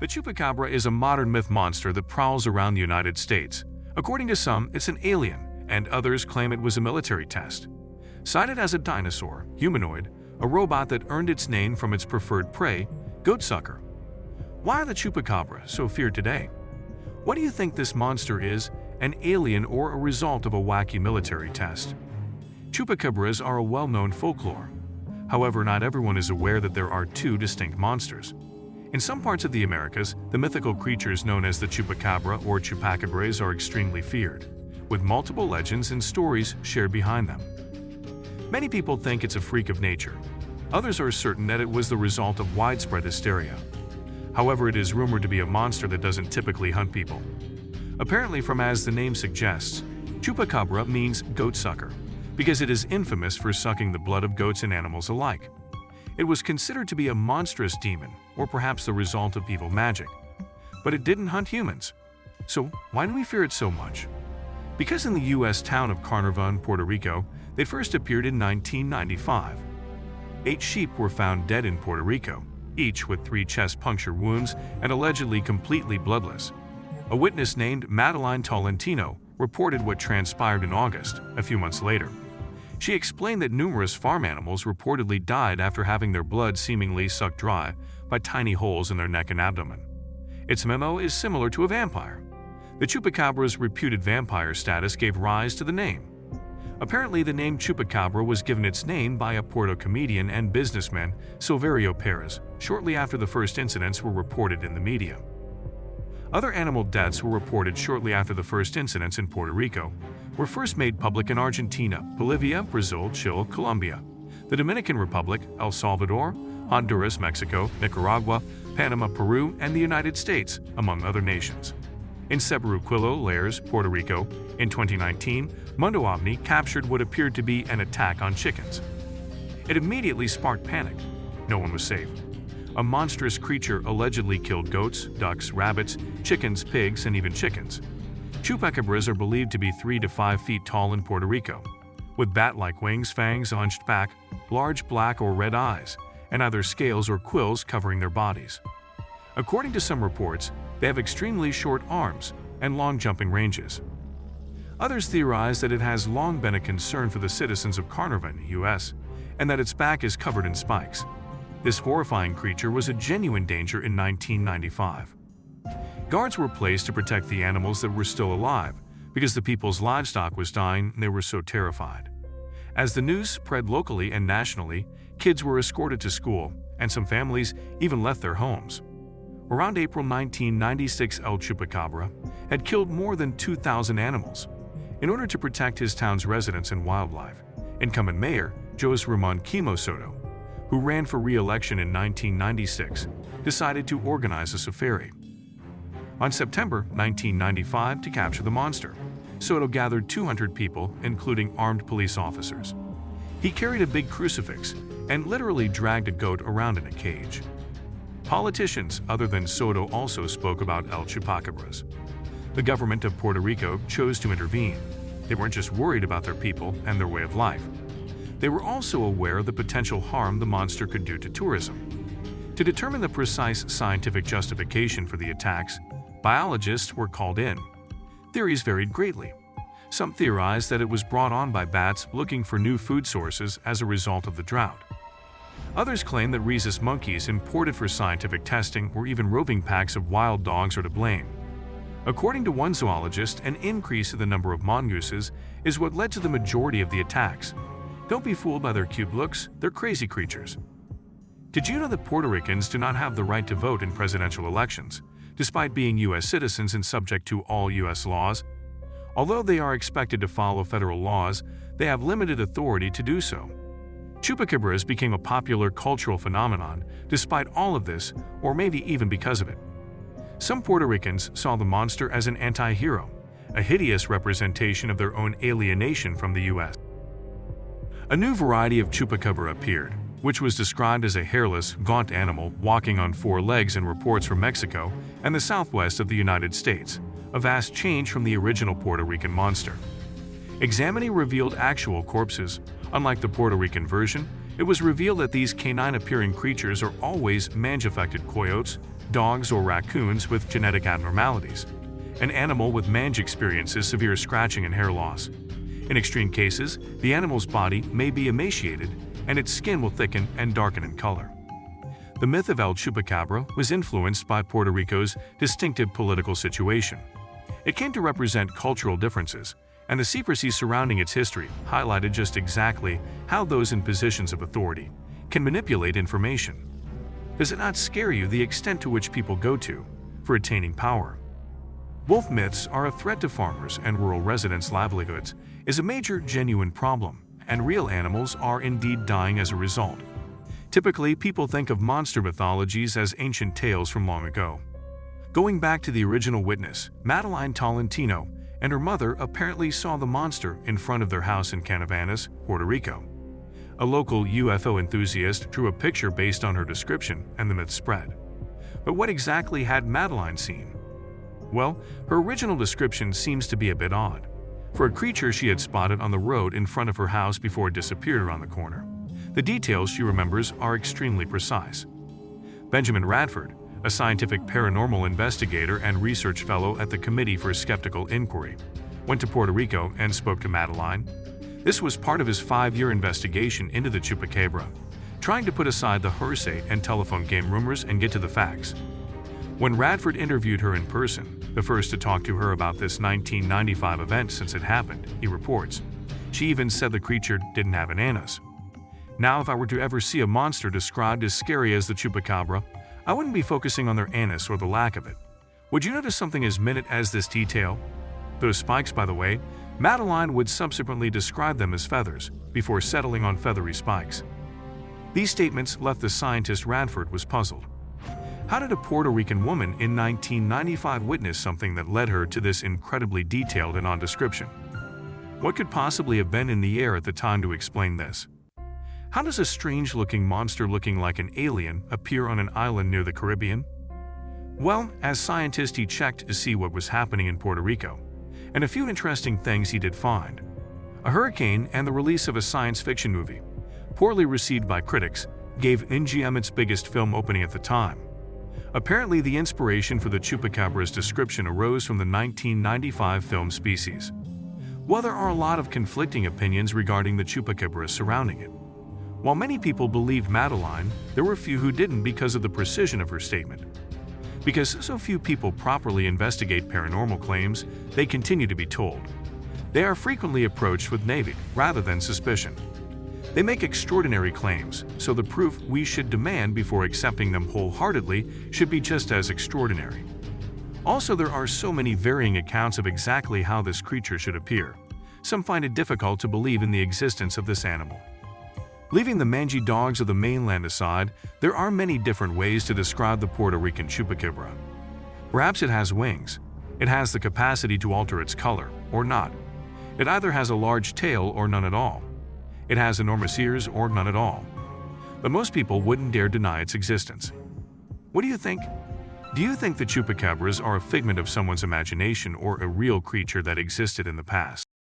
The Chupacabra is a modern myth monster that prowls around the United States. According to some, it's an alien, and others claim it was a military test. Cited as a dinosaur, humanoid, a robot that earned its name from its preferred prey, goatsucker. Why are the Chupacabra so feared today? What do you think this monster is, an alien or a result of a wacky military test? Chupacabras are a well-known folklore. However, not everyone is aware that there are two distinct monsters. In some parts of the Americas, the mythical creatures known as the Chupacabra or Chupacabras are extremely feared, with multiple legends and stories shared behind them. Many people think it's a freak of nature. Others are certain that it was the result of widespread hysteria. However, it is rumored to be a monster that doesn't typically hunt people. Apparently, from as the name suggests, Chupacabra means goatsucker, because it is infamous for sucking the blood of goats and animals alike. It was considered to be a monstrous demon, or perhaps the result of evil magic. But it didn't hunt humans. So why do we fear it so much? Because in the U.S. town of CARNARVON, Puerto Rico, they first appeared in 1995. 8 sheep were found dead in Puerto Rico, each with 3 chest puncture wounds and allegedly completely bloodless. A witness named Madeline Tolentino reported what transpired in August, a few months later. She explained that numerous farm animals reportedly died after having their blood seemingly sucked dry by tiny holes in their neck and abdomen. Its memo is similar to a vampire. The Chupacabra's reputed vampire status gave rise to the name. Apparently, the name Chupacabra was given its name by a PUERTO comedian and businessman, Silverio Perez, shortly after the first incidents were reported in the media. Other animal deaths were reported shortly after the first incidents in Puerto Rico, were first made public in Argentina, Bolivia, Brazil, Chile, Colombia, the Dominican Republic, El Salvador, Honduras, Mexico, Nicaragua, Panama, Peru, and the United States, among other nations. In Cebuquillo, Lares, Puerto Rico, in 2019, Mundo Omni captured what appeared to be an attack on chickens. It immediately sparked panic. No one was safe. A monstrous creature allegedly killed goats, ducks, rabbits, chickens, pigs, and even chickens. Chupacabras are believed to be 3 to 5 feet tall in Puerto Rico, with bat-like wings, fangs, hunched back, large black or red eyes, and either scales or quills covering their bodies. According to some reports, they have extremely short arms and long jumping ranges. Others theorize that it has long been a concern for the citizens of CARNARVON, US, and that its back is covered in spikes. This horrifying creature was a genuine danger in 1995. Guards were placed to protect the animals that were still alive because the people's livestock was dying and they were so terrified. As the news spread locally and nationally, kids were escorted to school, and some families even left their homes. Around April 1996, El Chupacabra had killed more than 2,000 animals. In order to protect his town's residents and wildlife, incumbent mayor Jose Ramon Quimo Soto, who ran for re-election in 1996, decided to organize a safari. On September 1995, to capture the monster, Soto gathered 200 people, including armed police officers. He carried a big crucifix and literally dragged a goat around in a cage. Politicians other than Soto also spoke about El Chupacabras. The government of Puerto Rico chose to intervene. They weren't just worried about their people and their way of life. They were also aware of the potential harm the monster could do to tourism. To determine the precise scientific justification for the attacks, biologists were called in. Theories varied greatly. Some theorized that it was brought on by bats looking for new food sources as a result of the drought. Others claim that rhesus monkeys imported for scientific testing or even roving packs of wild dogs are to blame. According to one zoologist, an increase in the number of mongooses is what led to the majority of the attacks. Don't be fooled by their cute looks, they're crazy creatures. Did you know that Puerto Ricans do not have the right to vote in presidential elections, despite being U.S. citizens and subject to all U.S. laws? Although they are expected to follow federal laws, they have limited authority to do so. Chupacabras became a popular cultural phenomenon despite all of this, or maybe even because of it. Some Puerto Ricans saw the monster as an anti-hero, a hideous representation of their own alienation from the U.S. A new variety of Chupacabra appeared, which was described as a hairless, gaunt animal walking on 4 legs in reports from Mexico and the southwest of the United States, a vast change from the original Puerto Rican monster. Examining revealed actual corpses. Unlike the Puerto Rican version, it was revealed that these canine-appearing creatures are always MANGE-AFFECTED coyotes, dogs or raccoons with genetic abnormalities. An animal with mange experiences severe scratching and hair loss. In extreme cases, the animal's body may be emaciated and its skin will thicken and darken in color. The myth of El Chupacabra was influenced by Puerto Rico's distinctive political situation. It came to represent cultural differences, and the secrecy surrounding its history highlighted just exactly how those in positions of authority can manipulate information. Does it not scare you the extent to which people go to for attaining power? Wolf myths are a threat to farmers and rural residents' livelihoods, is a major genuine problem, and real animals are indeed dying as a result. Typically, people think of monster mythologies as ancient tales from long ago. Going back to the original witness, Madeline Tolentino, and her mother apparently saw the monster in front of their house in Canavanas, Puerto Rico. A local UFO enthusiast drew a picture based on her description, and the myth spread. But what exactly had Madeline seen? Well, her original description seems to be a bit odd, for a creature she had spotted on the road in front of her house before it disappeared around the corner. The details she remembers are extremely precise. Benjamin Radford, a scientific paranormal investigator and research fellow at the Committee for Skeptical Inquiry, went to Puerto Rico and spoke to Madeline. This was part of his 5-year investigation into the Chupacabra, trying to put aside the hearsay and telephone game rumors and get to the facts. When Radford interviewed her in person, the first to talk to her about this 1995 event since it happened, he reports, she even said the creature didn't have an anus. Now, if I were to ever see a monster described as scary as the Chupacabra, I wouldn't be focusing on their anus or the lack of it. Would you notice something as minute as this detail? Those spikes, by the way, Madeline would subsequently describe them as feathers, before settling on feathery spikes. These statements left the scientist Radford was puzzled. How did a Puerto Rican woman in 1995 witness something that led her to this incredibly detailed and odd description? What could possibly have been in the air at the time to explain this? How does a strange-looking monster looking like an alien appear on an island near the Caribbean? Well, as scientist he checked to see what was happening in Puerto Rico, and a few interesting things he did find. A hurricane and the release of a science fiction movie, poorly received by critics, gave MGM its biggest film opening at the time. Apparently, the inspiration for the Chupacabra's description arose from the 1995 film Species. While there are a lot of conflicting opinions regarding the Chupacabra surrounding it, while many people believed Madeline, there were few who didn't because of the precision of her statement. Because so few people properly investigate paranormal claims, they continue to be told. They are frequently approached with naivete rather than suspicion. They make extraordinary claims, so the proof we should demand before accepting them wholeheartedly should be just as extraordinary. Also, there are so many varying accounts of exactly how this creature should appear. Some find it difficult to believe in the existence of this animal. Leaving the mangy dogs of the mainland aside, there are many different ways to describe the Puerto Rican Chupacabra. Perhaps it has wings. It has the capacity to alter its color, or not. It either has a large tail or none at all. It has enormous ears or none at all. But most people wouldn't dare deny its existence. What do you think? Do you think the Chupacabras are a figment of someone's imagination or a real creature that existed in the past?